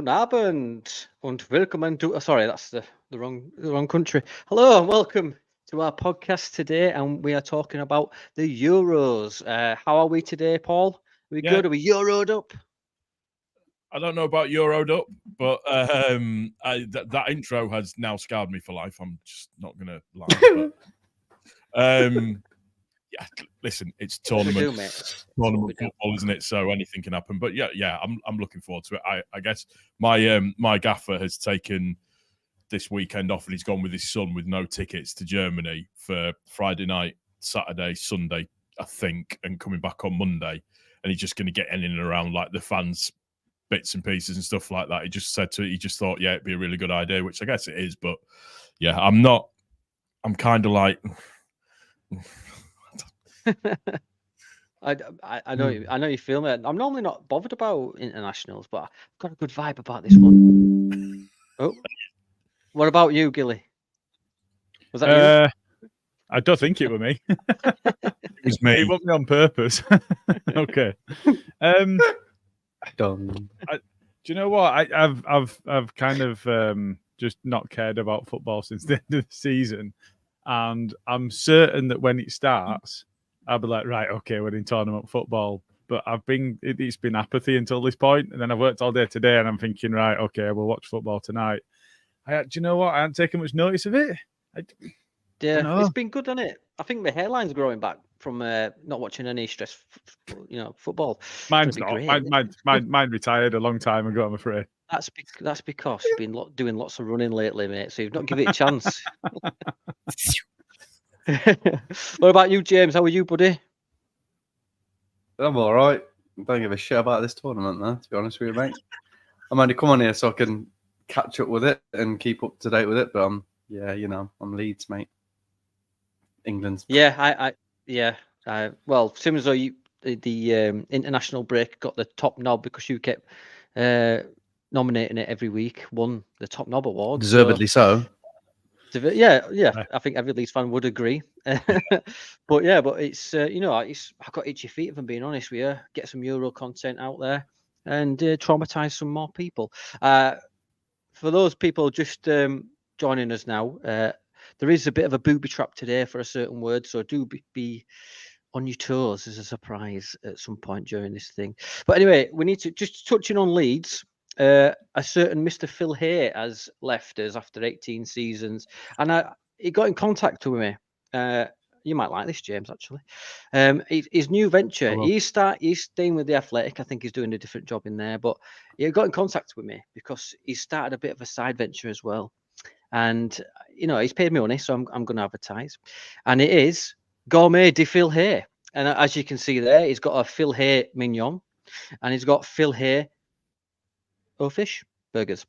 Guten Abend und willkommen to. Sorry, that's the wrong country. Hello and welcome to our podcast today, and we are talking about the Euros. How are we today, Paul? Are we good? Are we Euroed up? I don't know about Euroed up, but that intro has now scarred me for life. I'm just not going to lie. But, yeah, listen, it's tournament football, isn't it? So anything can happen. But yeah, I'm looking forward to it. I guess my gaffer has taken this weekend off, and he's gone with his son with no tickets to Germany for Friday night, Saturday, Sunday, I think, and coming back on Monday. And he's just going to get in and around like the fans' bits and pieces and stuff like that. He just thought, yeah, it'd be a really good idea, which I guess it is. But yeah, I'm kind of like. I know you feel me. I'm normally not bothered about internationals, but I've got a good vibe about this one. Oh, what about you, Gilly? Was that you? I don't think it was me. It was me. It wasn't me on purpose. Okay. Do you know what? I've kind of just not cared about football since the end of the season, and I'm certain that when it starts, I'll be like, right, okay, we're in tournament football. But it's been apathy until this point, and then I've worked all day today, and I'm thinking, right, okay, we'll watch football tonight. Do you know what? I haven't taken much notice of it. It's been good, hasn't it? I think my hairline's growing back from not watching any stress, football. Mine's not. Mine retired a long time ago, I'm afraid. That's because you've been doing lots of running lately, mate. So you've not given it a chance. What about you, James? How are you, buddy? I'm all right. Don't give a shit about this tournament, though, to be honest with you, mate. I'm only come on here so I can catch up with it and keep up to date with it. But I'm Leeds, mate. England's. Yeah, well, same as though the international break got the top knob because you kept nominating it every week, won the top knob award. Deservedly so. Yeah. I think every Leeds fan would agree. but it's I've got itchy feet if I'm being honest with you. Get some Euro content out there and traumatize some more people. For those people just joining us now, there is a bit of a booby trap today for a certain word, so do be on your toes as a surprise at some point during this thing. But anyway, we need to just touching on Leeds. A certain Mr. Phil Hay has left us after 18 seasons, and he got in contact with me. You might like this, James, actually. His new venture, he's staying with the Athletic. I think he's doing a different job in there, but he got in contact with me because he started a bit of a side venture as well. And, he's paid me money, so I'm going to advertise. And it is Gourmet de Phil Hay. And as you can see there, he's got a Phil Hay mignon, and he's got Phil Hay fish burgers.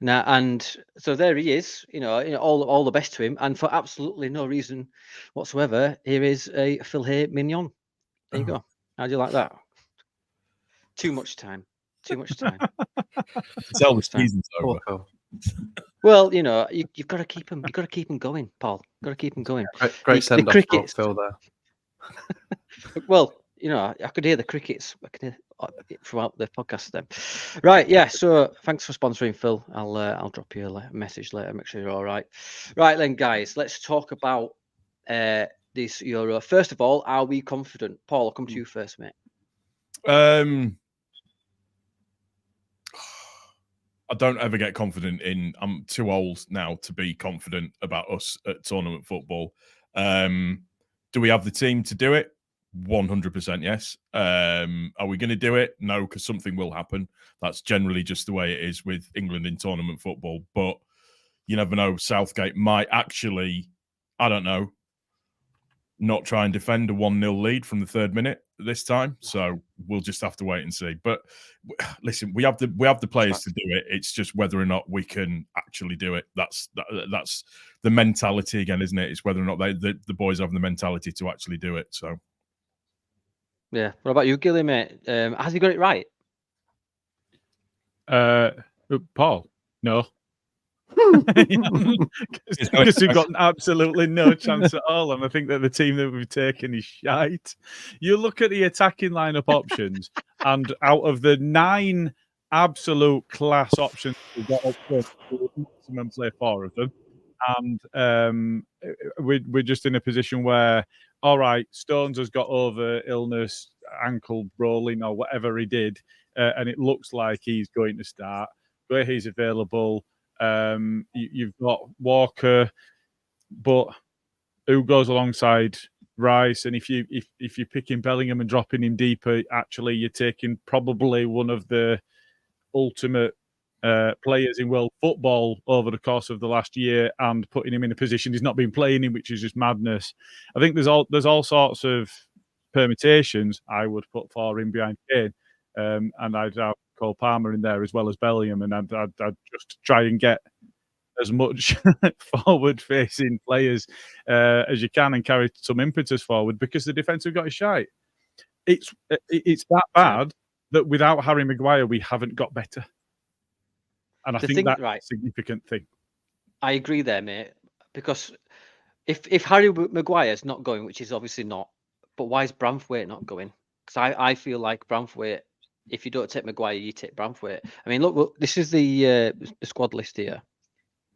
Now, and so there he is, all the best to him. And for absolutely no reason whatsoever, here is a Phil Hay mignon. There you go. How do you like that? Too much time. Tell the season's over. Well, you've got to keep him. You've got to keep him going, Paul. Got to keep him going. Great send off for Phil there. Well, I could hear the crickets. I could hear throughout the podcast then. Right, yeah. So thanks for sponsoring, Phil. I'll drop you a message later. Make sure you're all right. Right then, guys. Let's talk about this Euro. First of all, are we confident? Paul, I'll come to you first, mate. I don't ever get confident I'm too old now to be confident about us at tournament football. Do we have the team to do it? 100% yes. Are we going to do it? No, because something will happen. That's generally just the way it is with England in tournament football. But you never know. Southgate might actually, I don't know, not try and defend a 1-0 lead from the third minute this time. So we'll just have to wait and see. But listen, we have the players to do it. It's just whether or not we can actually do it. That's the mentality again, isn't it? It's whether or not the boys have the mentality to actually do it. So. Yeah. What about you, Gilly, mate? Has he got it right? Paul, no. Because we've got absolutely no chance at all, and I think that the team that we've taken is shite. You look at the attacking lineup options, and out of the 9 absolute class options. We've got up to maximum play 4 of them. And we're just in a position where, all right, Stones has got over illness, ankle rolling or whatever he did, and it looks like he's going to start. Where he's available, you've got Walker, but who goes alongside Rice? And if you're picking Bellingham and dropping him deeper, actually you're taking probably one of the ultimate players in world football over the course of the last year and putting him in a position he's not been playing in, which is just madness. I think there's all sorts of permutations I would put for him behind Kane, and I'd have Cole Palmer in there as well as Bellingham, and I'd just try and get as much forward-facing players as you can and carry some impetus forward, because the defence have got his shite. It's that bad that without Harry Maguire we haven't got better. And I think that's a significant thing. I agree there, mate. Because if Harry Maguire's not going, which is obviously not, but why is Branthwaite not going? Because I feel like Branthwaite, if you don't take Maguire, you take Branthwaite. I mean, look, this is the squad list here.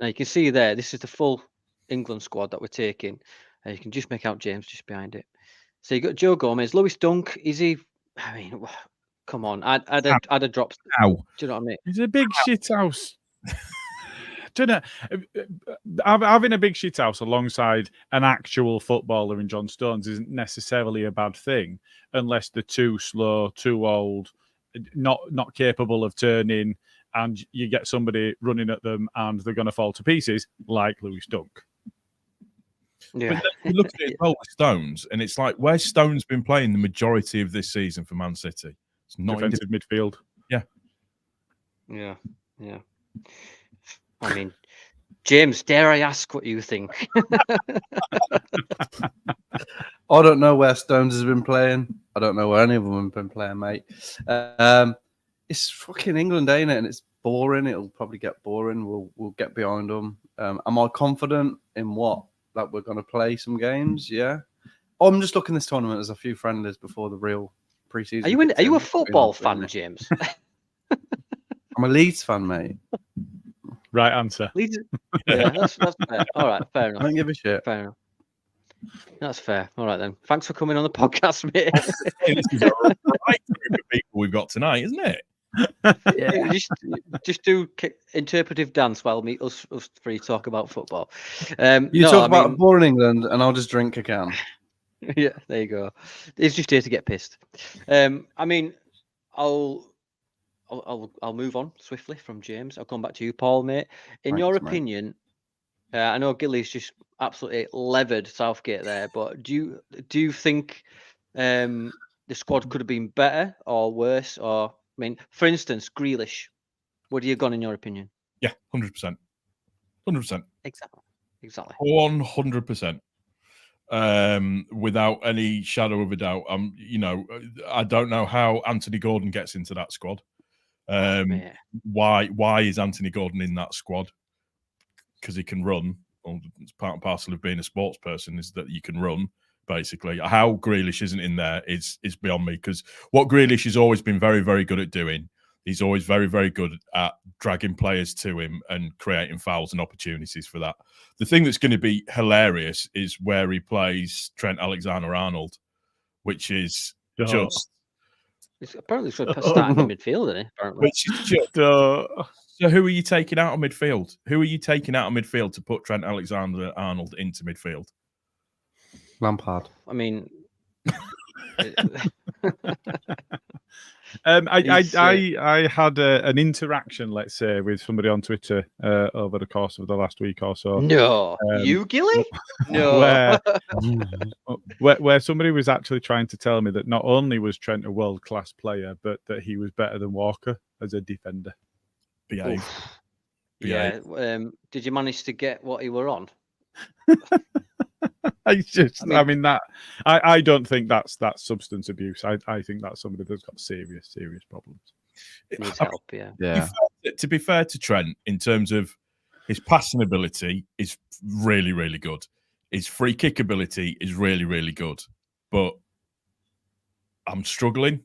Now you can see there, this is the full England squad that we're taking. You can just make out James just behind it. So you got Joe Gomez, Lewis Dunk. Is he? I mean, come on, I'd have dropped. Ow. Do you know what I mean? It's a big shit house. Don't know. Having a big shit house alongside an actual footballer in John Stones isn't necessarily a bad thing, unless they're too slow, too old, not capable of turning, and you get somebody running at them and they're going to fall to pieces, like Lewis Dunk. Yeah. But then you look at it as well with Stones, and it's like, where's Stones been playing the majority of this season for Man City? It's not defensive midfield. Yeah. I mean, James, dare I ask what you think? I don't know where Stones has been playing. I don't know where any of them have been playing, mate. It's fucking England, ain't it? And it's boring. It'll probably get boring. We'll get behind them. Am I confident in what? That we're going to play some games? Yeah. I'm just looking this tournament as a few friendlies before the real preseason. Are you a football fan, James? I'm a Leeds fan, mate. Right answer. Leeds. Yeah, that's fair. All right, fair enough. I don't give a shit. Fair enough. That's fair. All right then. Thanks for coming on the podcast, mate. This is a right group of people we've got tonight, isn't it? Yeah. Just do interpretive dance while us three talk about football. Talk about boring England, and I'll just drink a can. Yeah, there you go. It's just here to get pissed. I mean, I'll move on swiftly from James. I'll come back to you, Paul, mate. In your opinion, I know Gilly's just absolutely levered Southgate there, but do you think the squad could have been better or worse? Or, I mean, for instance, Grealish, would he have gone in your opinion? Yeah, 100%. 100%. Exactly. 100%. Without any shadow of a doubt. I don't know how Anthony Gordon gets into that squad. Why is Anthony Gordon in that squad? Because he can run. Well, it's part and parcel of being a sports person is that you can run, basically. How Grealish isn't in there is beyond me, because what Grealish has always been very, very good at doing, he's always very, very good at dragging players to him and creating fouls and opportunities for that. The thing that's going to be hilarious is where he plays Trent Alexander-Arnold, which is just... It's apparently starting in midfield, isn't it? Apparently. Which is just... So who are you taking out of midfield? Who are you taking out of midfield to put Trent Alexander-Arnold into midfield? Lampard. I mean... I had an interaction, let's say, with somebody on Twitter over the course of the last week or so. No, you, Gilly? No. Where somebody was actually trying to tell me that not only was Trent a world-class player, but that he was better than Walker as a defender. Behave. Yeah. Did you manage to get what he were on? I don't think that's substance abuse. I think that's somebody that's got serious problems. Needs help, yeah. To be fair to Trent, in terms of his passing ability, is really, really good. His free kick ability is really, really good. But I'm struggling.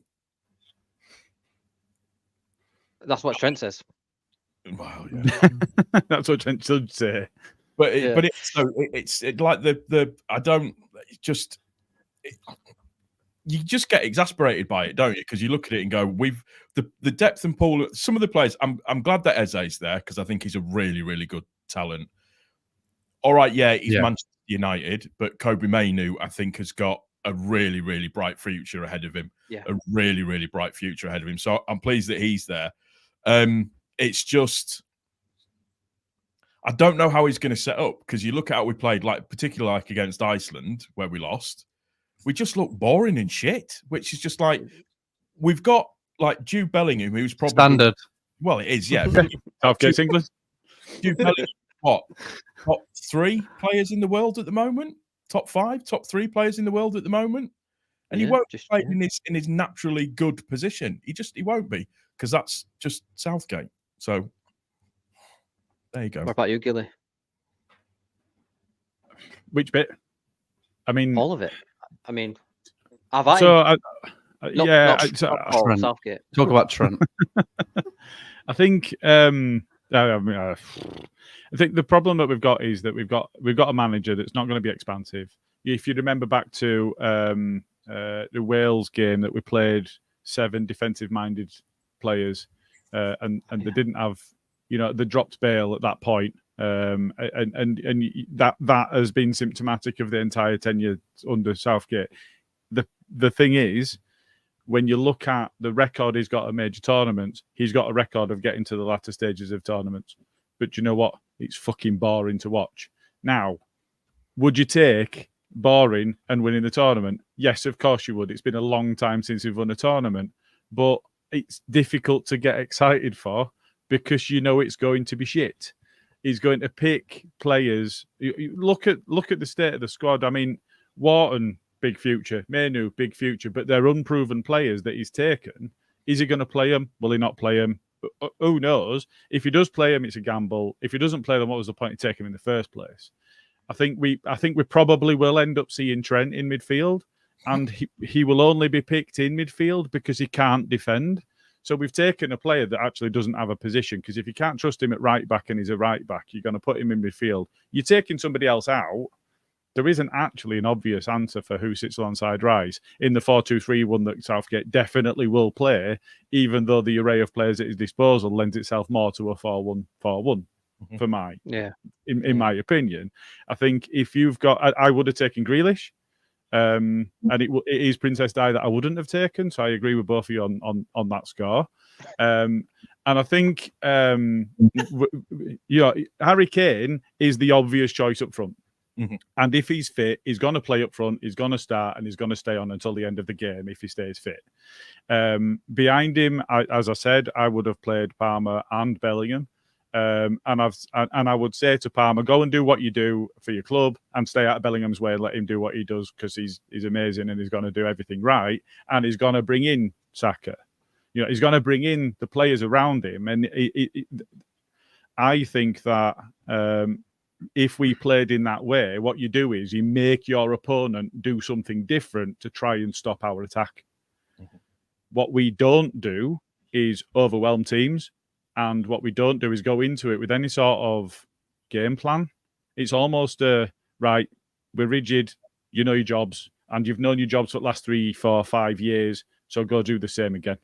That's what Trent says. Well, yeah. That's what Trent should say. But it's like the I don't just you just get exasperated by it, don't you? Because you look at it and go, we've the depth and pool. Some of the players, I'm glad that Eze's there because I think he's a really, really good talent. All right, he's Manchester United, but Kobe Mainoo, I think, has got a really, really bright future ahead of him. Yeah, a really, really bright future ahead of him. So I'm pleased that he's there. It's just I don't know how he's going to set up because you look at how we played, like particularly like against Iceland where we lost. We just look boring and shit, which is just like we've got like Jude Bellingham, who's probably standard. Well, it is, yeah. Southgate's England. Jude Bellingham, what? Top 3 players in the world at the moment? Top 5, top 3 players in the world at the moment? And he won't just play in his naturally good position. He won't be because that's just Southgate. So there you go. What about you, Gilly? Which bit? I mean, all of it. I mean, have I? So, Southgate. Talk about Trent. I think. I think the problem that we've got is that we've got a manager that's not going to be expansive. If you remember back to the Wales game that we played 7 defensive-minded players, and they didn't have, they dropped Bale at that point, and that has been symptomatic of the entire tenure under Southgate. The thing is, when you look at the record he's got at major tournaments, he's got a record of getting to the latter stages of tournaments. But you know what? It's fucking boring to watch. Now, would you take boring and winning the tournament? Yes, of course you would. It's been a long time since we've won a tournament, but it's difficult to get excited for because you know it's going to be shit. He's going to pick players. Look at the state of the squad. I mean, Wharton, big future. Mainoo, big future. But they're unproven players that he's taken. Is he going to play them? Will he not play them? Who knows? If he does play them, it's a gamble. If he doesn't play them, what was the point of taking him in the first place? I think we probably will end up seeing Trent in midfield, and he will only be picked in midfield because he can't defend. So we've taken a player that actually doesn't have a position, because if you can't trust him at right back and he's a right back, you're going to put him in midfield. You're taking somebody else out. There isn't actually an obvious answer for who sits alongside Rice in the 4-2-3-1 that Southgate definitely will play, even though the array of players at his disposal lends itself more to a 4-1-4-1 for in my opinion. I think if you've got, I would have taken Grealish, and it is Princess Di that I wouldn't have taken. So I agree with both of you on that score. And I think Harry Kane is the obvious choice up front. Mm-hmm. And if he's fit, he's going to play up front, he's going to start, and he's going to stay on until the end of the game if he stays fit. Behind him, as I said, I would have played Palmer and Bellingham. And I would say to Palmer, go and do what you do for your club and stay out of Bellingham's way and let him do what he does, because he's amazing and he's going to do everything right, and he's going to bring in Saka. He's going to bring in the players around him, and I think that if we played in that way, what you do is you make your opponent do something different to try and stop our attack. Mm-hmm. What we don't do is overwhelm teams, and what we don't do is go into it with any sort of game plan. It's almost right, we're rigid, you know your jobs, and you've known your jobs for the last 3, 4, 5 years, so go do the same again.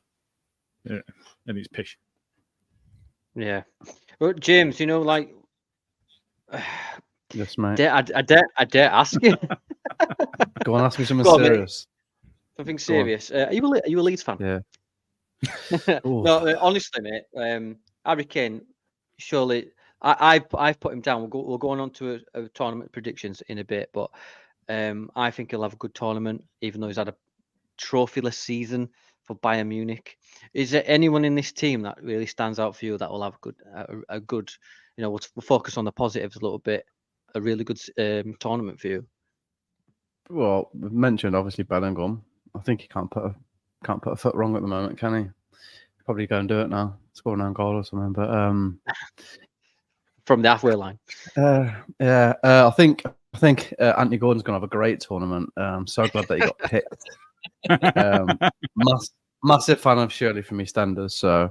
Yeah. And it's pish. Yeah. Well, James, yes, mate. I dare ask you. Go on, ask me something serious. Something serious. Are you a Leeds fan? Yeah. No, honestly, mate. Harry Kane, surely. I've put him down. We'll go on to a tournament predictions in a bit, but I think he'll have a good tournament, even though he's had a trophyless season for Bayern Munich. Is there anyone in this team that really stands out for you that will have a good, we'll focus on the positives a little bit, a really good tournament for you? Well, we've mentioned obviously Bellingham. I think he can't put a foot wrong at the moment, can he? Probably go and do it now, score an own goal or something. But from the halfway line. I think Anthony Gordon's going to have a great tournament. I'm so glad that he got picked. Massive fan of Shirley from EastEnders, so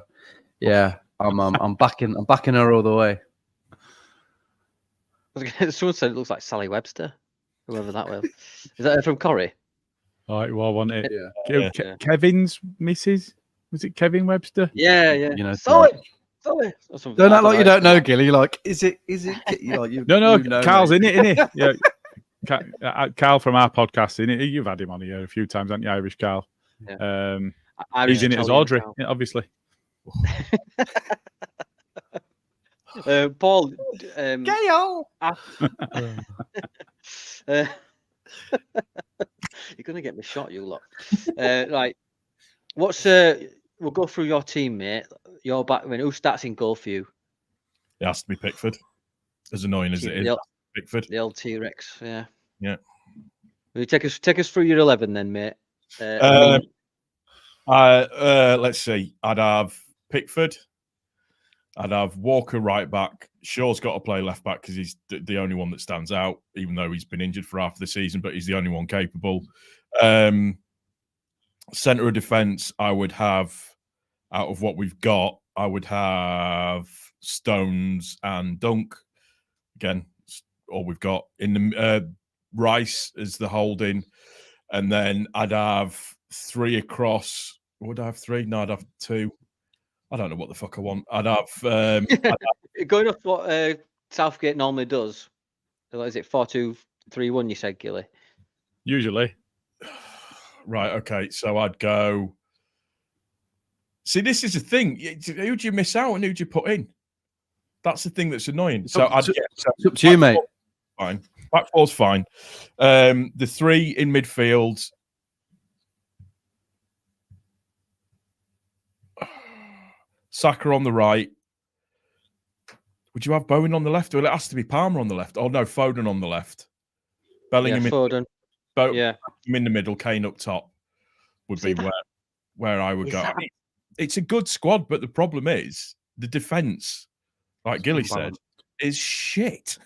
Yeah, I'm backing her all the way. Someone said it looks like Sally Webster, whoever that was. Is that from Corrie? Oh, well, wasn't it? Yeah. Kevin's missus? Was it Kevin Webster? Yeah. You know, Sally. Or something. don't I act like you know. don't know, Gilly. Like, is it? You like you? No, you know, Carl's mate. in it, isn't he? Yeah. Carl from our podcast, in it. You've had him on here a few times, haven't you, Irish Carl? Yeah. He's in it as Audrey, obviously. Paul. Gail. You're gonna get me shot, you lot. Right. What's we'll go through your team, mate. Your back. I mean, who starts in goal for you? It has to be Pickford. As annoying as it is, Pickford. The old T-Rex. Yeah. Yeah. Will you take us through your 11 then, mate? Let's see. I'd have Pickford. I'd have Walker right back. Shaw's got to play left back because he's the only one that stands out, even though he's been injured for half of the season, but he's the only one capable. Centre of defence, I would have, out of what we've got, I would have Stones and Dunk. Again, all we've got. In the Rice as the holding. And then I'd have 3 across. Would I have 3? No, I'd have 2. I don't know what the fuck I want. I'd have going off what Southgate normally does. Is it 4-2-3-1? You said, Gilly. Usually. Right. Okay. So I'd go. See, this is the thing. Who'd you miss out and who'd you put in? That's the thing that's annoying. So I'd get up to you, mate. Fine. Back four's fine. The 3 in midfield. Saka on the right. Would you have Bowen on the left? Well, it has to be Palmer on the left. Oh no, Foden on the left. Bellingham Foden. in the middle. Kane up top would be where I would go. I mean, it's a good squad, but the problem is the defense, like Gilly said, is shit.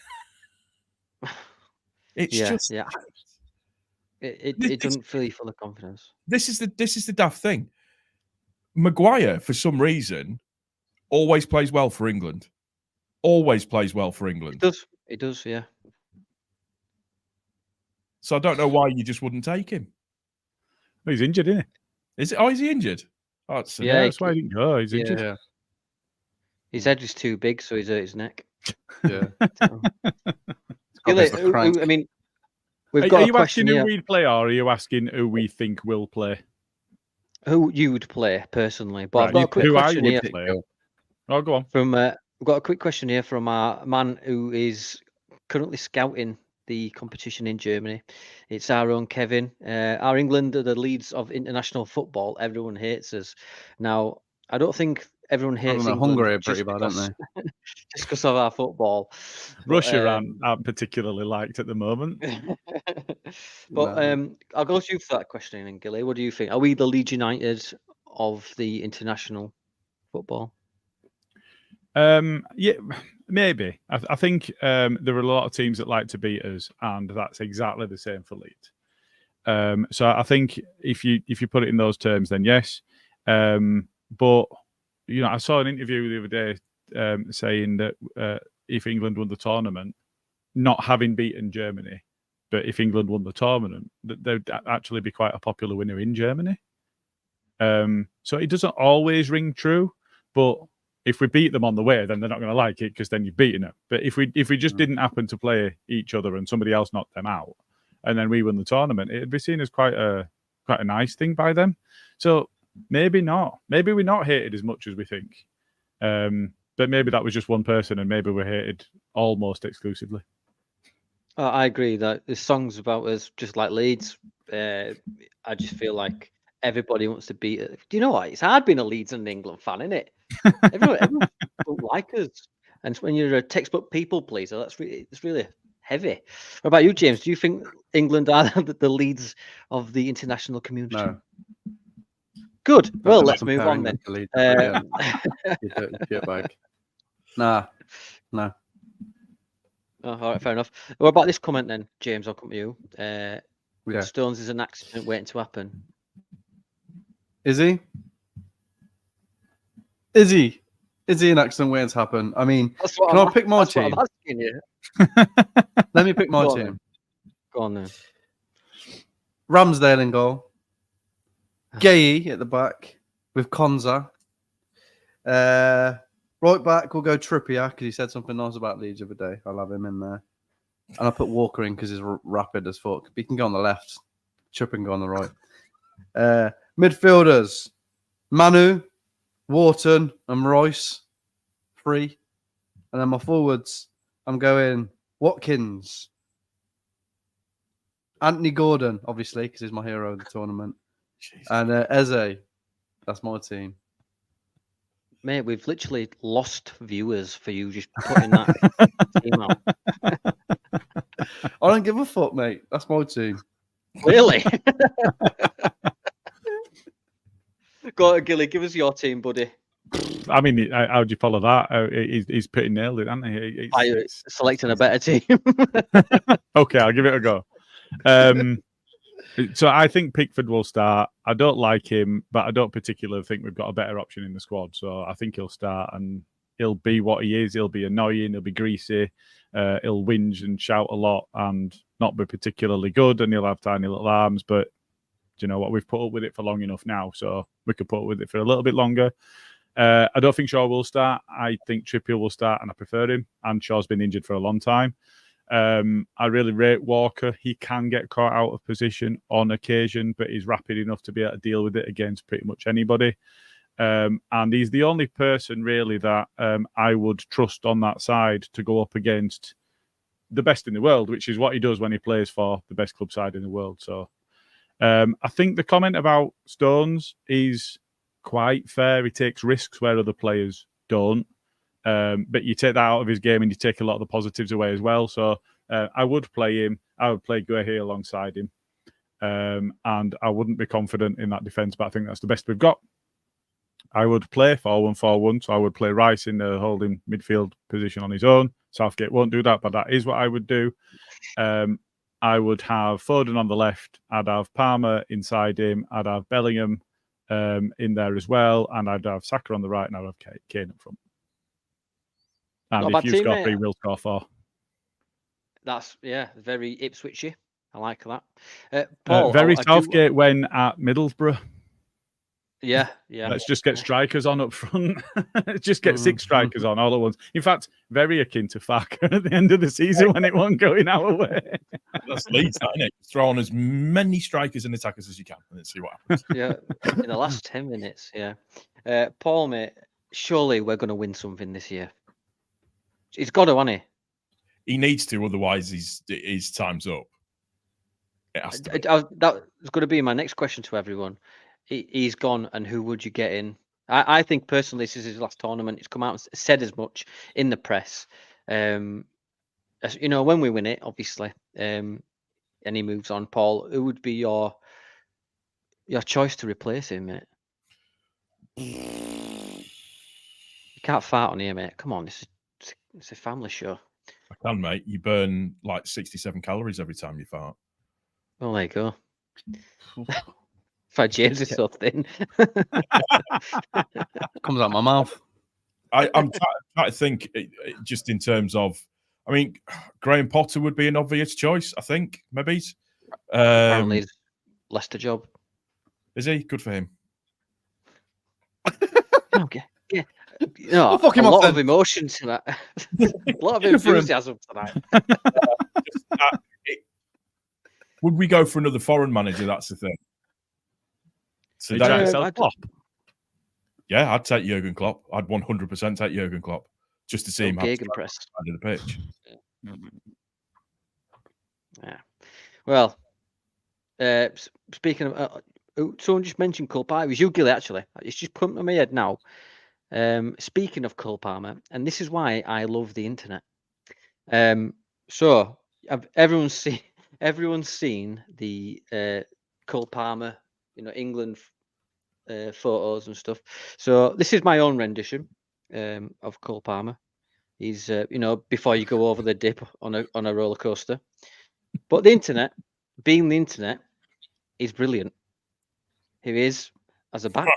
It's just It doesn't fill you full of confidence. This is the daft thing. Maguire, for some reason, always plays well for England. Always plays well for England. It does, yeah. So I don't know why you just wouldn't take him. Well, he's injured, isn't he? Is it? Oh, is he injured? Oh, that's why he didn't go. He's injured. Yeah. His head is too big, so he's hurt his neck. Yeah. Gilly, I mean, we've got are a you question asking who here. we'd play, or are you asking who we think will play? Who you would play personally? But Right, I've got a quick question here. Oh, go on. We've got a quick question here from our man who is currently scouting the competition in Germany. It's our own Kevin. Our England are the Leeds of international football. Everyone hates us. Now, I don't think everyone hates England. Hungary are pretty bad, aren't they? Just because of our football. Russia aren't particularly liked at the moment. But I'll go to you for that question, and Gilly. What do you think? Are we the Leeds United of the international football? Yeah, maybe. I think there are a lot of teams that like to beat us, and that's exactly the same for Leeds. So I think if you put it in those terms, then yes. But I saw an interview the other day saying that if England won the tournament, not having beaten Germany, but if England won the tournament, they'd actually be quite a popular winner in Germany. So it doesn't always ring true, but if we beat them on the way, then they're not going to like it because then you've beaten them. But if we just didn't happen to play each other and somebody else knocked them out, and then we won the tournament, it'd be seen as quite a nice thing by them. So maybe not. Maybe we're not hated as much as we think. But maybe that was just one person, and maybe we're hated almost exclusively. I agree that the songs about us, just like Leeds. I just feel like everybody wants to beat it. Do you know what? It's hard being a Leeds and England fan, isn't it? Everyone don't like us, and when you're a textbook people pleaser, it's really heavy. What about you, James? Do you think England are the Leeds of the international community? No. Good. Well, let's move on then. Nah. Oh, all right, fair enough. What about this comment then, James? I'll come to you. Stones is an accident waiting to happen. Is he? Is he? Is he an accident waiting to happen? I mean, That's what can I'm, I pick my that's what team? I'm asking you. Let me pick my Go on team. then. Go on then. Ramsdale in goal. Gay at the back with Konza. Right back, we'll go Trippier because he said something nice about Leeds the other day. I'll have him in there. And I'll put Walker in because he's rapid as fuck. He can go on the left. Tripp can go on the right. Midfielders, Manu, Wharton, and Royce. 3. And then my forwards, I'm going Watkins. Anthony Gordon, obviously, because he's my hero of the tournament. Jesus. And Eze. That's my team. Mate, we've literally lost viewers for you just putting that team out. I don't give a fuck, mate. That's my team. Really? Go on, Gilly, give us your team, buddy. I mean, how do you follow that? He's pretty nailed it, hasn't he? By selecting a better team. Okay, I'll give it a go. So I think Pickford will start. I don't like him, but I don't particularly think we've got a better option in the squad. So I think he'll start and he'll be what he is. He'll be annoying. He'll be greasy. He'll whinge and shout a lot and not be particularly good. And he'll have tiny little arms. But do you know what? We've put up with it for long enough now. So we could put up with it for a little bit longer. I don't think Shaw will start. I think Trippier will start, and I prefer him. And Shaw's been injured for a long time. I really rate Walker. He can get caught out of position on occasion, but he's rapid enough to be able to deal with it against pretty much anybody. And he's the only person really that I would trust on that side to go up against the best in the world, which is what he does when he plays for the best club side in the world. So I think the comment about Stones is quite fair. He takes risks where other players don't. But you take that out of his game and you take a lot of the positives away as well. So I would play him. I would play Guehi alongside him. And I wouldn't be confident in that defence, but I think that's the best we've got. I would play 4-1-4-1. So I would play Rice in the holding midfield position on his own. Southgate won't do that, but that is what I would do. I would have Foden on the left. I'd have Palmer inside him. I'd have Bellingham in there as well. And I'd have Saka on the right and I'd have Kane up front. And if you score 3, we'll score 4. That's, very Ipswichy. I like that. Paul, very Southgate when at Middlesbrough. Yeah. Let's just get strikers on up front. Just get 6 strikers on all at once. In fact, very akin to Faka at the end of the season when it wasn't going our way. That's Leeds, isn't it? Throw on as many strikers and attackers as you can and then see what happens. Yeah, in the last 10 minutes, yeah. Paul, mate, surely we're going to win something this year. He's got to, hasn't he? He needs to, otherwise his time's up. It has to. That was going to be my next question to everyone. He's gone, and who would you get in? I think personally, this is his last tournament. He's come out and said as much in the press. As, you know, when we win it, obviously, and he moves on. Paul, who would be your choice to replace him, mate? You can't fart on here, mate. Come on, it's a family show. I can, mate. You burn like 67 calories every time you fart. Well, there you go. If James is so thin. Comes out my mouth. I'm trying to think just in terms of, I mean, Graham Potter would be an obvious choice, I think, maybe. Apparently, his Leicester job. Is he? Good for him. Okay. Yeah. No, a lot of emotion to that. A lot of enthusiasm tonight. Would we go for another foreign manager? That's the thing. So Klopp. Yeah, I'd take Jurgen Klopp. I'd 100% take Jurgen Klopp just to see him have the pitch. Yeah. Well, speaking of, someone just mentioned Cole Palmer. It was you, Gilly, actually. It's just come to my head now. Speaking of Cole Palmer, and this is why I love the internet. So everyone's seen the Cole Palmer, England photos and stuff. So this is my own rendition of Cole Palmer. He's before you go over the dip on a roller coaster. But the internet, being the internet, is brilliant. Here he is as a back.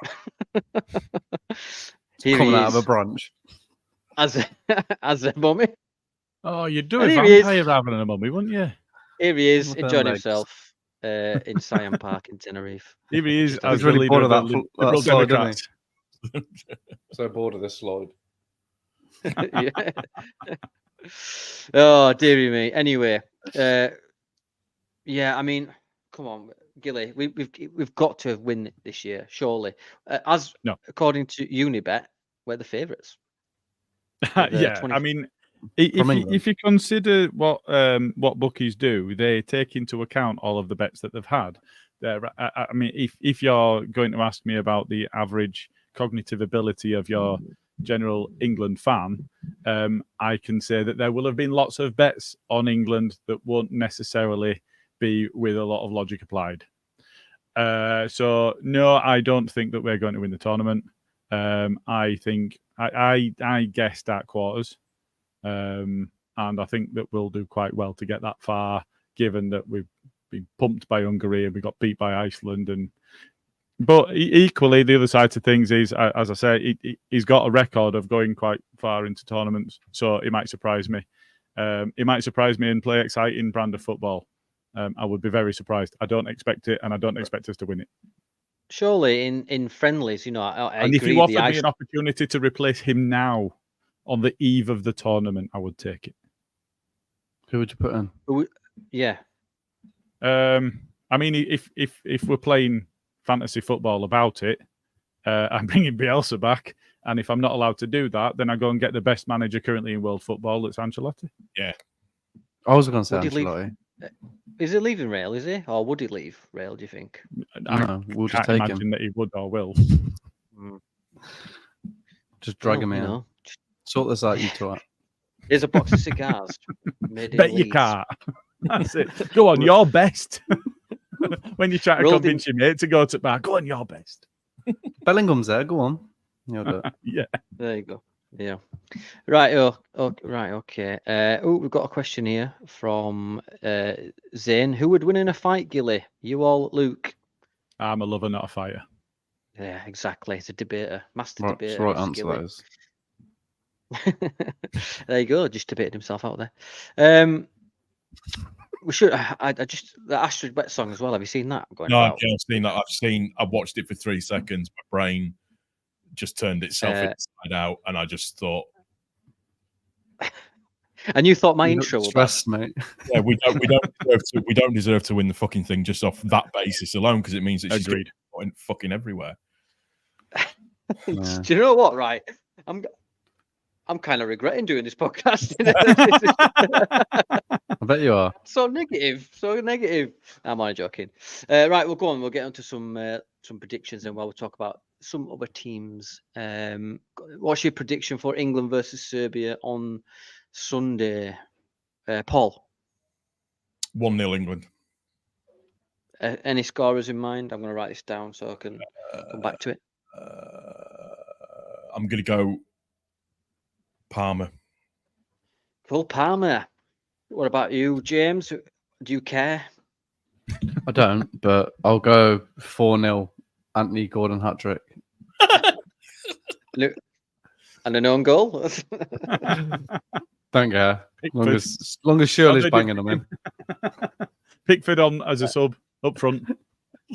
Here Coming he out of a is, branch. as a mummy. Oh, you'd do And a here he is. vampire rather than a mummy, wouldn't you? Here he is, With them enjoying legs. himself in Siam Park in Tenerife. Here he is Just as really the leader bored of of the that Liberal slide, didn't Democrats. So bored of this slide. Yeah. Oh, dearie me. Anyway, yeah, I mean, come on, Gilly, we've got to win this year, surely. No. According to Unibet, we're the favourites. With, Yeah, 20 I mean, From England. if you consider what bookies do, they take into account all of the bets that they've had. I mean, if you're going to ask me about the average cognitive ability of your general England fan, I can say that there will have been lots of bets on England that won't necessarily be with a lot of logic applied. So no, I don't think that we're going to win the tournament. I think I guessed at quarters, and I think that we'll do quite well to get that far, given that we've been pumped by Hungary and we got beat by Iceland. But equally, the other side to things is, as I say, he's got a record of going quite far into tournaments, so it might surprise me. It might surprise me and play exciting brand of football. I would be very surprised. I don't expect it, and I don't expect us to win it. Surely in friendlies, I And agree. if you offered me an opportunity to replace him now on the eve of the tournament, I would take it. Who would you put in? Yeah. I mean, if we're playing fantasy football about it, I'm bringing Bielsa back. And if I'm not allowed to do that, then I go and get the best manager currently in world football. That's Ancelotti. Yeah. I was going to say Would he leave? Ancelotti. Is he leaving Real? Is he, or would he leave Real? Do you think? No, we'll just Can't take imagine him. that he would or will. Just drag Well, him in. you know, Sort this out, you twat. here's a box of cigars. Made in Bet you Leeds. can't. That's it. Go on, your best. When you try to Rolled convince your mate to go to bar, go on, your best. Bellingham's there. Go on. You'll do it. Yeah. There you go. Yeah. Right. Right. Okay. We've got a question here from Zane. Who would win in a fight, Gilly? You or Luke? I'm a lover, not a fighter. Yeah, exactly. It's a debater, master Right, debater. that's the right is answer, Gilly. that is. There you go. Just debated himself out there. We should. I just the Astrid Wet song as well. Have you seen that going No, I've about? seen that. I've watched it for 3 seconds. My brain just turned itself inside out, and I just thought. And you thought my You intro look was stressed, mate. Yeah, we don't deserve to win the fucking thing just off that basis alone, because it means that she's Agreed. going fucking everywhere. Yeah. Do you know what? Right, I'm kind of regretting doing this podcast. I bet you are. So negative. I'm only joking. Right, we'll go on. We'll get onto some predictions, and while we'll talk about some other teams. What's your prediction for England versus Serbia on Sunday, Paul? 1-0 England. Any scorers in mind? I'm going to write this down so I can come back to it. I'm going to go Palmer. Cool, Palmer. What about you, James? Do you care? I don't, but I'll go 4-0 Anthony Gordon hat-trick. Look, and an own goal. Don't care. Long as Shirley's banging them in. Pickford on as a sub up front.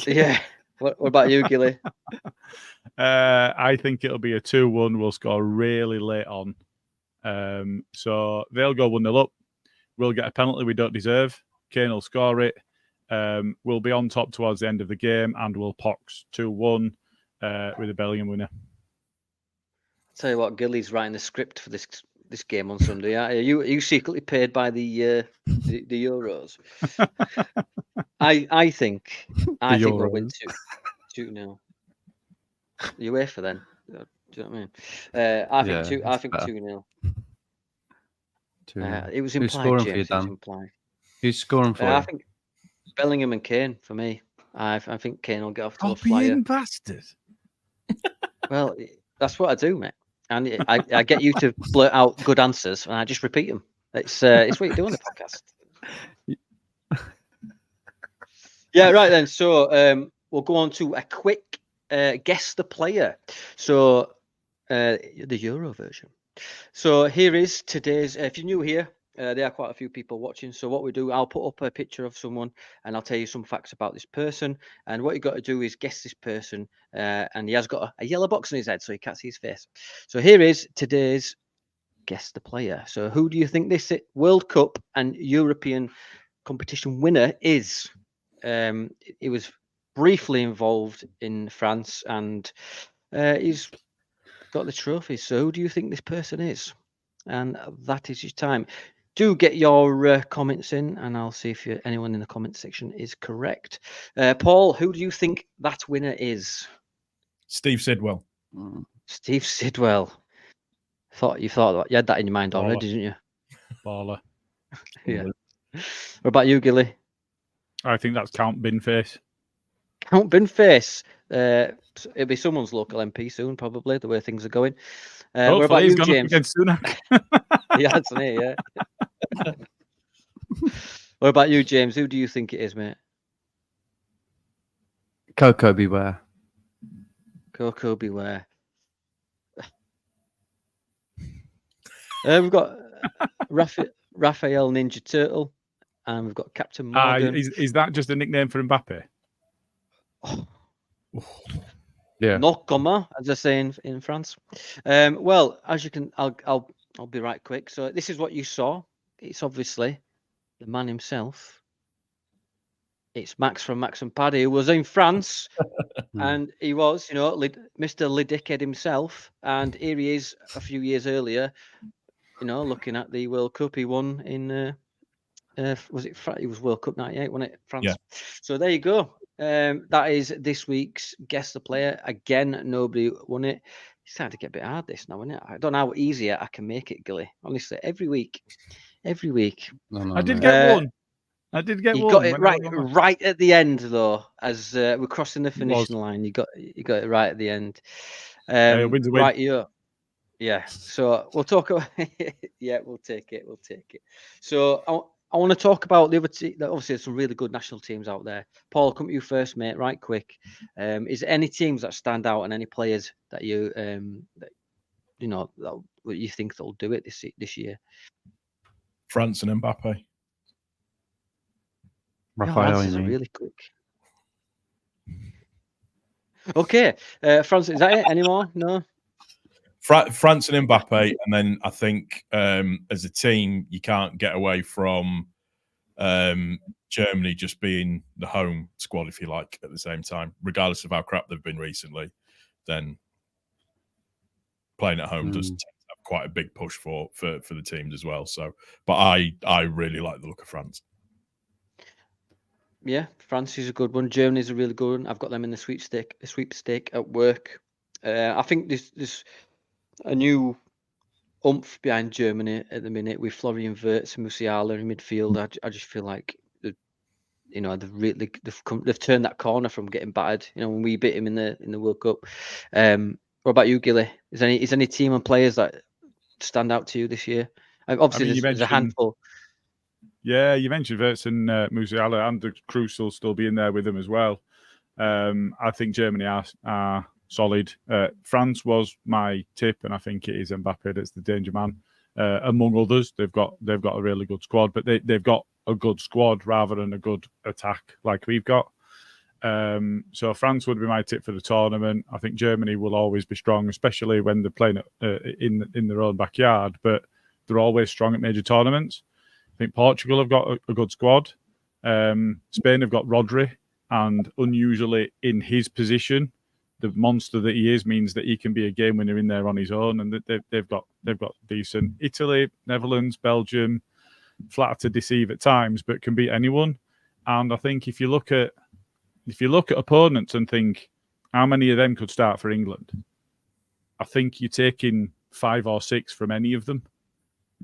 Yeah. What about you, Gilly? I think it'll be a 2-1. We'll score really late on. So they'll go 1-0 up. We'll get a penalty we don't deserve. Kane will score it. We'll be on top towards the end of the game, and we'll pox 2-1 with a Bellingham winner. Tell you what, Gilly's writing the script for this game on Sunday. Are you secretly paid by the Euros? I think we'll win 2-0. UEFA then. Do you know what I mean? I think 2-0. It was implied. Who's scoring James, for you, Dan? It was implied. Who's scoring for you? I think Bellingham and Kane for me. I think Kane will get off to a Copying flyer. bastard. Well, that's what I do, mate. And I get you to blurt out good answers, and I just repeat them. It's what you do on the podcast. Yeah, right then. So we'll go on to a quick guess the player. So The Euro version. So here is today's. If you're new here, there are quite a few people watching. So what we do, I'll put up a picture of someone, and I'll tell you some facts about this person. And what you got to do is guess this person. And he has got a yellow box on his head, so you can't see his face. So here is today's guess the player. So who do you think this World Cup and European competition winner is? He was briefly involved in France, and he's got the trophies. So who do you think this person is? And that is your time. Do get your comments in, and I'll see if anyone in the comment section is correct. Paul, who do you think that winner is? Steve Sidwell. Steve Sidwell. You had that in your mind already, didn't you? Baller. Yeah. What about you, Gilly? I think that's Count Binface. Count Binface. It'll be someone's local MP soon, probably, the way things are going. What about you, James? Against Sunak. Yeah, that's it, yeah. What about you, James? Who do you think it is, mate? Coco Beware. Coco Beware. We've got Raphael Ninja Turtle, and we've got Captain Morgan. Is that just a nickname for Mbappe? Oh. Yeah. No comment, as they say in France. Well, as you can, I'll be right quick. So this is what you saw. It's obviously the man himself. It's Max from Max and Paddy, who was in France, and he was, Mr. Lidickhead himself. And here he is a few years earlier, looking at the World Cup he won in. Was it? It was World Cup '98, wasn't it? France. Yeah. So there you go. That is this week's Guess the Player. Again, nobody won it. It's starting to get a bit hard this now, isn't it? I don't know how easier I can make it, Gilly. Honestly, every week. No, I did get one. You got it right at the end, though. As we're crossing the finishing line, you got it right at the end. Right here. Yeah. So we'll talk about. Yeah, we'll take it. So I want to talk about the other team. Obviously, there's some really good national teams out there. Paul, I'll come to you first, mate. Right quick. Is there any teams that stand out and any players that you that you think they'll do it this year? France and Mbappe. Raphael, is really quick. Okay, France. Is that it? Any more? No. France and Mbappe, and then I think as a team you can't get away from Germany just being the home squad, if you like, at the same time, regardless of how crap they've been recently. Then playing at home does tend to have quite a big push for the teams as well. So, but I really like the look of France. Yeah, France is a good one. Germany is a really good one. I've got them in the sweepstake at work. I think there's a new oomph behind Germany at the minute with Florian Wirtz and Musiala in midfield. I just feel like they've turned that corner from getting battered. When we beat him in the World Cup. What about you, Gilly? Is any team and players that stand out to you this year? Obviously, there's a handful. Yeah, you mentioned Wirtz and Musiala, and the Cruz will still be in there with them as well. I think Germany are solid. France was my tip, and I think it is Mbappe that's the danger man. Among others, they've got a really good squad, but they've got a good squad rather than a good attack like we've got. So France would be my tip for the tournament. I think Germany will always be strong, especially when they're playing in their own backyard. But they're always strong at major tournaments. I think Portugal have got a good squad. Spain have got Rodri, and unusually in his position, the monster that he is means that he can be a game winner in there on his own, and they've got decent. Italy, Netherlands, Belgium, flatter to deceive at times, but can beat anyone. And I think if you look at opponents and think how many of them could start for England, I think you're taking 5 or 6 from any of them.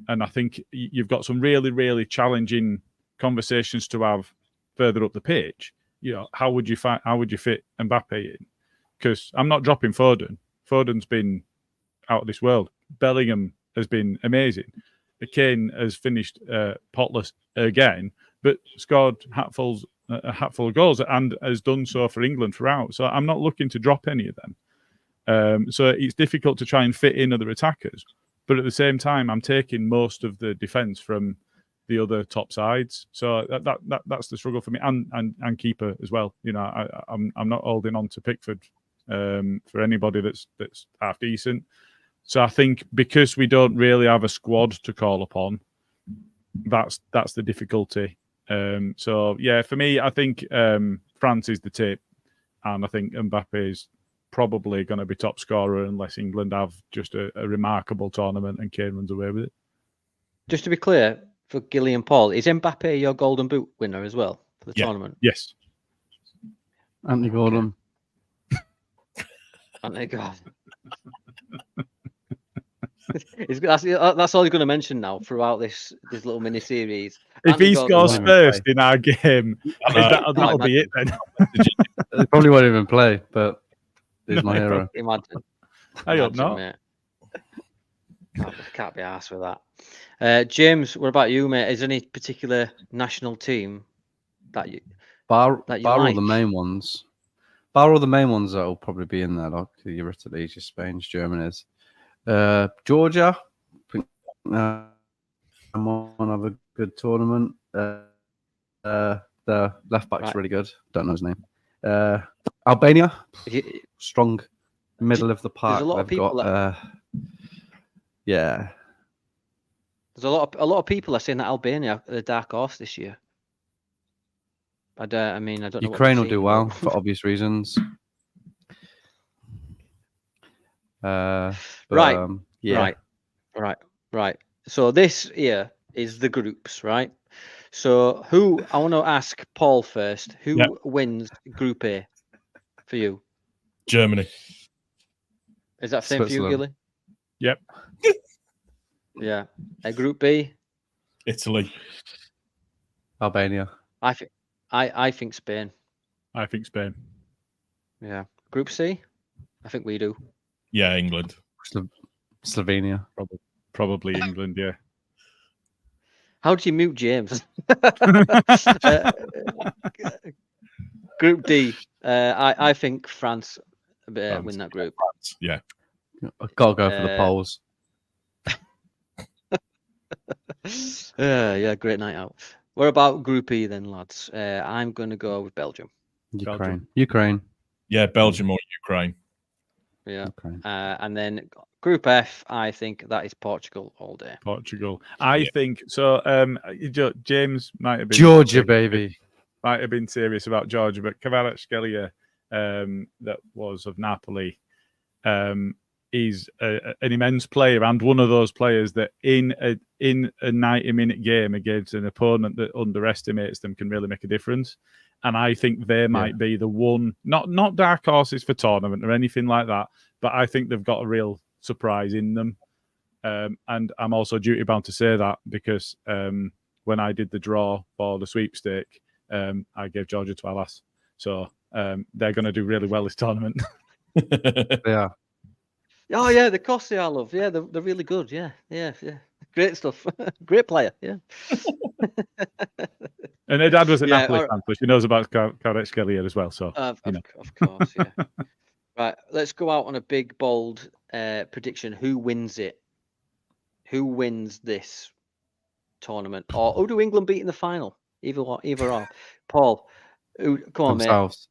And I think you've got some really, really challenging conversations to have further up the pitch. How would you fit Mbappe in? Because I'm not dropping Foden. Foden's been out of this world. Bellingham has been amazing. Kane has finished potless again, but scored a hatful of goals and has done so for England throughout. So I'm not looking to drop any of them. So it's difficult to try and fit in other attackers. But at the same time, I'm taking most of the defence from the other top sides. So that's the struggle for me, and keeper as well. You know, I'm not holding on to Pickford for anybody that's half decent. So I think because we don't really have a squad to call upon, that's the difficulty. So yeah, for me, I think France is the tip, and I think Mbappe is probably going to be top scorer unless England have just a remarkable tournament and Kane runs away with it. Just to be clear, for Gillian Paul, is Mbappe your Golden Boot winner as well for the tournament? Yes. Anthony Gordon. Anthony Gordon. That's all he's going to mention now throughout this little mini series. If he scores first in our game, that'll be it then. He probably won't even play, but he's my hero. Imagine. I hope not. Mate. Can't be arsed with that. James, what about you, mate? Is there any particular national team that you bar like? all the main ones? Bar all the main ones that will probably be in there, like your Italy, your Spain, Germany's. Georgia, I think I'm on have a good tournament. The left back's really good. Don't know his name. Albania, strong middle of the park. There's a lot of people. Yeah, there's a lot of people are saying that Albania are the dark horse this year. I don't know. Ukraine will do well for obvious reasons. Right. So this here is the groups, right? So I want to ask Paul first. Who wins Group A for you? Germany. Is that same for you, Gilly? Yep. Yeah. Group B? Italy. Albania. I think Spain. I think Spain. Yeah. Group C? I think we do. Yeah, England. Slovenia. Probably England, yeah. How do you mute James? Group D. I think France win that group. France, yeah. I've got to go for the Poles. Yeah, great night out. What about Group E then, lads? I'm going to go with Belgium. Ukraine. Yeah, Belgium or Ukraine. Yeah. Okay. And then Group F, I think that is Portugal all day. Portugal. I think so. James might have been Georgia, baby. Might have been serious about Georgia, but Kvaratskhelia, that was of Napoli, is an immense player and one of those players that in a 90-minute game against an opponent that underestimates them can really make a difference. And I think they might be the one, not dark horses for tournament or anything like that, but I think they've got a real surprise in them. And I'm also duty bound to say that because when I did the draw for the sweepstake, I gave Georgia to Alas. So they're going to do really well this tournament. Yeah. Oh yeah, the Kossi I love. Yeah, they're really good. Yeah. Great stuff. Great player. Yeah. And her dad was a Napoli fan, so she knows about Kvaratskhelia as well. So of course, yeah. Right, let's go out on a big, bold prediction. Who wins it? Who wins this tournament? Or who do England beat in the final? Either or. Paul, come on, themselves.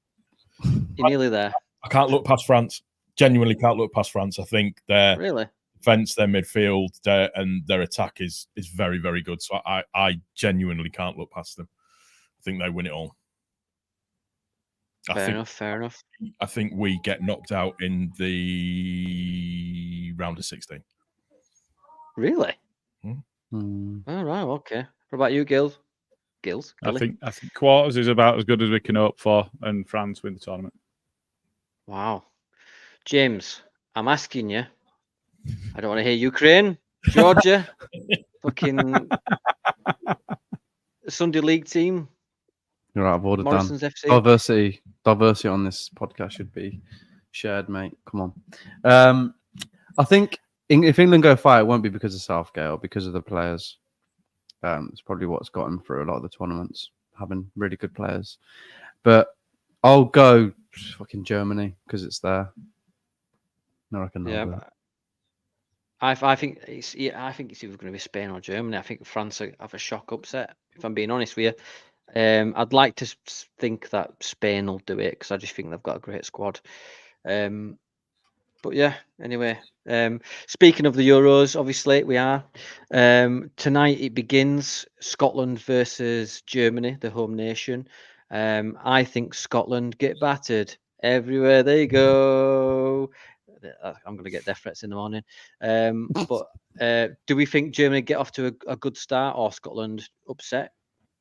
Mate. You're nearly there. I can't look past France. Genuinely can't look past France. I think their defense, their midfield, and their attack is very, very good. So I genuinely can't look past them. I think they win it all. Fair enough. I think we get knocked out in the round of 16. Really? All right. Okay. What about you, Gills? I think quarters is about as good as we can hope for, and France win the tournament. Wow. James, I'm asking you. I don't want to hear Ukraine, Georgia, fucking Sunday League team. You're out of order, Morrison's Dan. FC. Diversity on this podcast should be shared, mate. Come on. I think if England go far, it won't be because of Southgate or because of the players. It's probably what's got them through a lot of the tournaments, having really good players. But I'll go fucking Germany because it's there. I reckon they'll Yeah, do it. I think it's either going to be Spain or Germany. I think France have a shock upset. If I'm being honest with you, I'd like to think that Spain will do it because I just think they've got a great squad. But yeah, anyway. Speaking of the Euros, obviously we are. Tonight it begins Scotland versus Germany, the home nation. I think Scotland get battered everywhere they go. I'm going to get death threats in the morning. But do we think Germany get off to a good start or Scotland upset?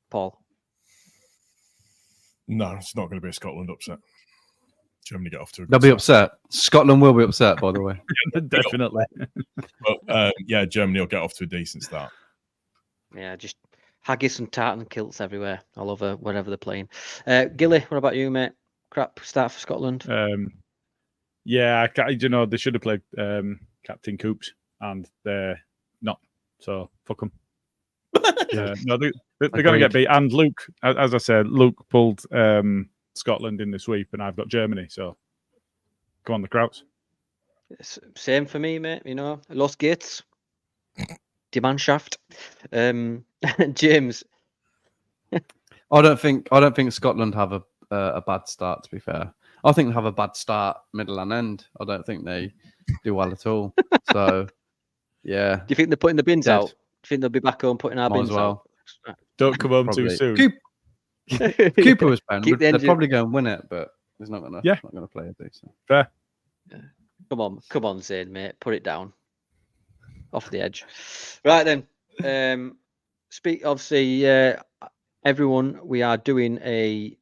Paul? No, it's not going to be a Scotland upset. Germany get off to a good They'll be start. upset. Scotland will be upset, by the way. Definitely. But yeah, Germany will get off to a decent start. Yeah, just haggis and tartan kilts everywhere, all over wherever they're playing. Gilly, what about you, mate? Crap start for Scotland. Yeah, they should have played Captain Coops, and they're not. So fuck them. No, they're going to get beat. And Luke, as I said, Luke pulled Scotland in the sweep, and I've got Germany. So go on, the Krauts. Same for me, mate. You know, Los Gates, demand shaft. James. I don't think Scotland have a bad start. To be fair, I think they have a bad start, middle and end. I don't think they do well at all. So yeah. Do you think they're putting the bins Dead. out? Do you think they'll be back home putting our Might as bins well. out? Don't come home Probably. too soon. Cooper was playing. Keep the They're engine. probably going to win it, but he's not going to. Yeah. Not going to play it. So. Fair. Come on, Zayn, mate. Put it down. Off the edge. Right then. Obviously, everyone, we are doing a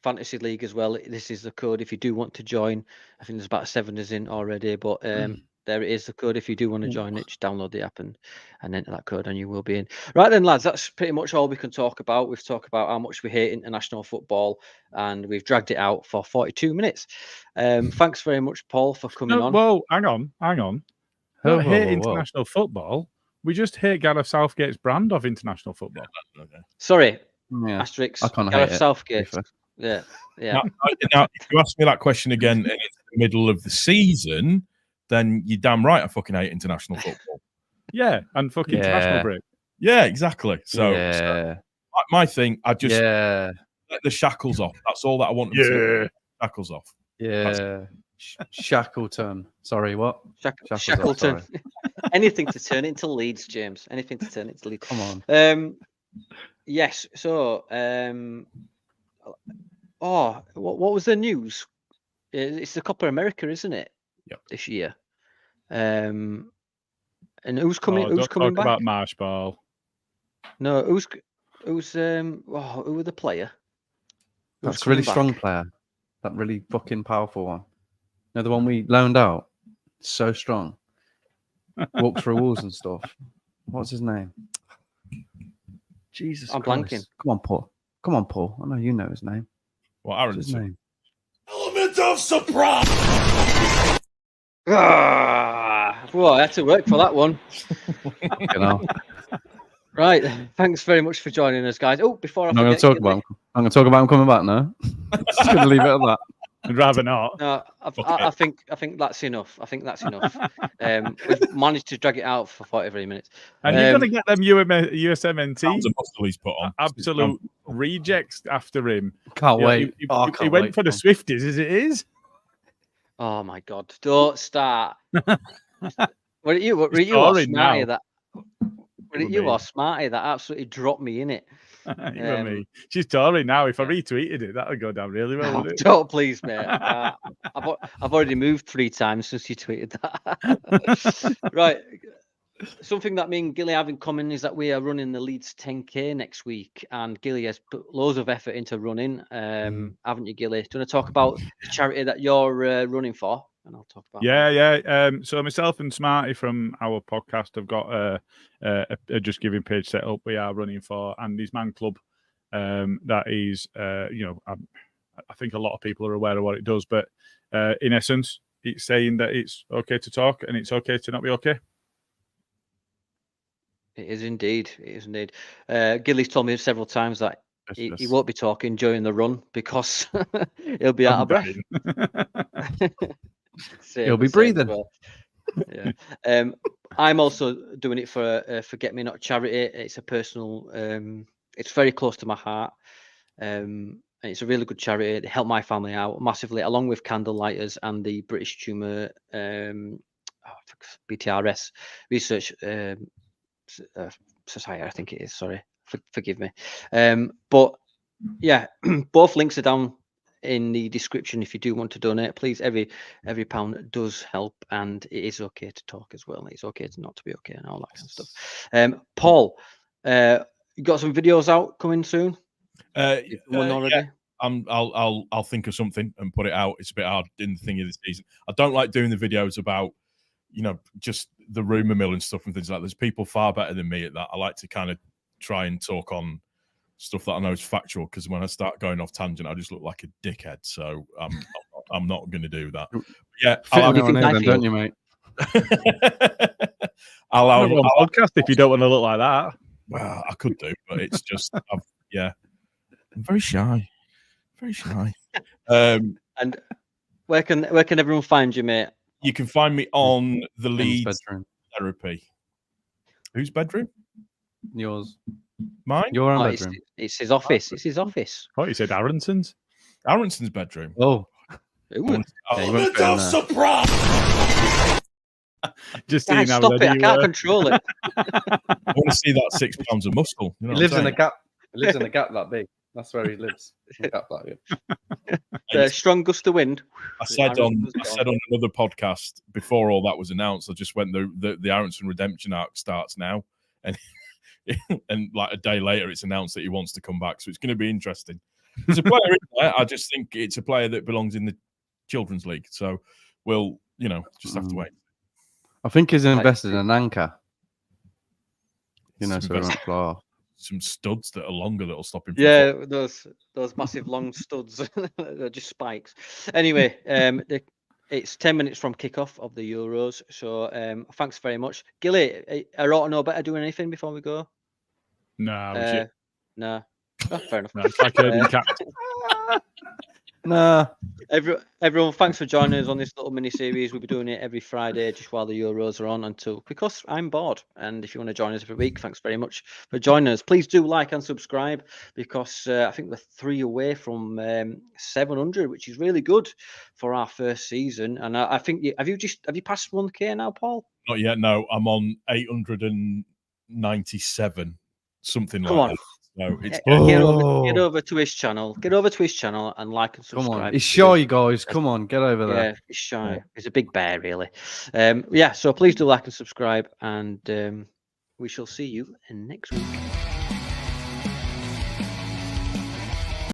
fantasy league as well. This is the code if you do want to join. I think there's about 7 is in already, but there it is, the code if you do want to join it. Just download the app and enter that code and you will be in. Right then, lads, that's pretty much all we can talk about. We've talked about how much we hate international football and we've dragged it out for 42 minutes. Thanks very much, Paul, for coming on. Whoa, hang on. We don't hate international football. We just hate Gareth Southgate's brand of international football. Sorry, Yeah. asterisk. I can't Gareth hate it, Southgate. to be Yeah. Now, if you ask me that question again and it's the middle of the season, then you're damn right I fucking hate international football. Yeah, and fucking international break. Yeah, exactly. So, my thing, I just let the shackles off. That's all that I want them to do. Shackles off. Yeah. Shackleton. Sorry, what? Shackleton. Off, sorry. Anything to turn it into Leeds, James. Anything to turn it into Leeds. Come on. Yes. So, what was the news? It's the Copa America, isn't it? Yep. This year. And who's coming? Who's don't coming talk back? about Marsh Ball. No, who were the player? That's a really strong player. That really fucking powerful one. You know, the one we loaned out. So strong. Walked through walls and stuff. What's his name? Jesus I'm Christ. blanking. Come on, Paul. I know you know his name. Well, What's his name? Element of surprise. Well, I had to work for that one. You know. Right. Thanks very much for joining us, guys. Oh, before I'm going to talk about him. I'm going to talk about him coming back now. Just going to leave it at that. I'd rather not. No, I think that's enough. I think that's enough. We've managed to drag it out for 43 minutes. And you're going to get them USMNT He's put on. absolute rejects after him. Can't wait. He went for the Swifties as it is. Oh my God! Don't start. Were it you or Smarty that? Were it you or Smarty that absolutely dropped me in it? You and me. She's touring now. If I retweeted it, that would go down really well. No, don't, please, mate. I've already moved 3 times since you tweeted that. Right. Something that me and Gilly have in common is that we are running the Leeds 10K next week, and Gilly has put loads of effort into running. Haven't you, Gilly? Do you want to talk about the charity that you're running for? And I'll talk about that. So myself and Smarty from our podcast have got a Just Giving page set up. We are running for Andy's Man Club. That is, I think a lot of people are aware of what it does, but in essence, it's saying that it's okay to talk and it's okay to not be okay. It is indeed. Gilly's told me several times that he won't be talking during the run because he'll be out of breath. He'll be same as breathing. well. Yeah. I'm also doing it for Forget Me Not charity. It's a personal. It's very close to my heart. And it's a really good charity. They help my family out massively, along with Candlelighters and the British Tumour BTRS Research Society. I think it is. Sorry, forgive me. But yeah, both links are down in the description if you do want to donate. Please, every pound does help, and it is okay to talk as well. It's okay to not to be okay and all that kind of stuff. Paul, you got some videos out coming soon? One already? Yeah. I'll think of something and put it out. It's a bit hard in the thing of the season. I don't like doing the videos about, just the rumor mill and stuff and things like that. There's people far better than me at that. I like to kind of try and talk on stuff that I know is factual, because when I start going off tangent, I just look like a dickhead. So I'm not going to do that. But yeah, I'll don't you, mate? I'll have a podcast if you don't want to look like that. Well, I could do, but it's just, I'm very shy. Very shy. And where can everyone find you, mate? You can find me on the Leeds bedroom. Therapy. Whose bedroom? Yours. Mine? Your own bedroom. It's his office. It's his office. Oh, you said Aronson's? Aronson's bedroom. Oh. Look how surprised! Just Guys, stop it! I can't control it. I want to see that 6 pounds of muscle. He lives in a gap. He lives in a gap that big. That's where he lives. A gap that big. Strong gust of wind. I said on another podcast before all that was announced, I just went, the Aronson redemption arc starts now, and and like a day later, it's announced that he wants to come back. So it's going to be interesting. There's a player in there. I just think it's a player that belongs in the Children's League. So we'll, just have to wait. I think he's invested in an anchor. So he won't fly off. Some studs that are longer that'll stop him. Yeah, those massive long studs. They're just spikes. Anyway, it's 10 minutes from kickoff of the Euros. So thanks very much. Gilly, are ought to know better doing anything before we go? No. No. Oh, fair enough. No, it's like Nah. Everyone, thanks for joining us on this little mini series. We'll be doing it every Friday just while the Euros are on because I'm bored. And if you want to join us every week, thanks very much for joining us. Please do like and subscribe, because I think we're 3 away from 700, which is really good for our first season. And I think have you passed 1K now, Paul? Not yet. No, I'm on 897, something Come like on. that. No, it's get over to his channel. Get over to his channel and like and subscribe. Come on, he's shy, guys. Come on, get over there. Yeah, he's shy. He's a big bear, really. So please do like and subscribe, and we shall see you next week.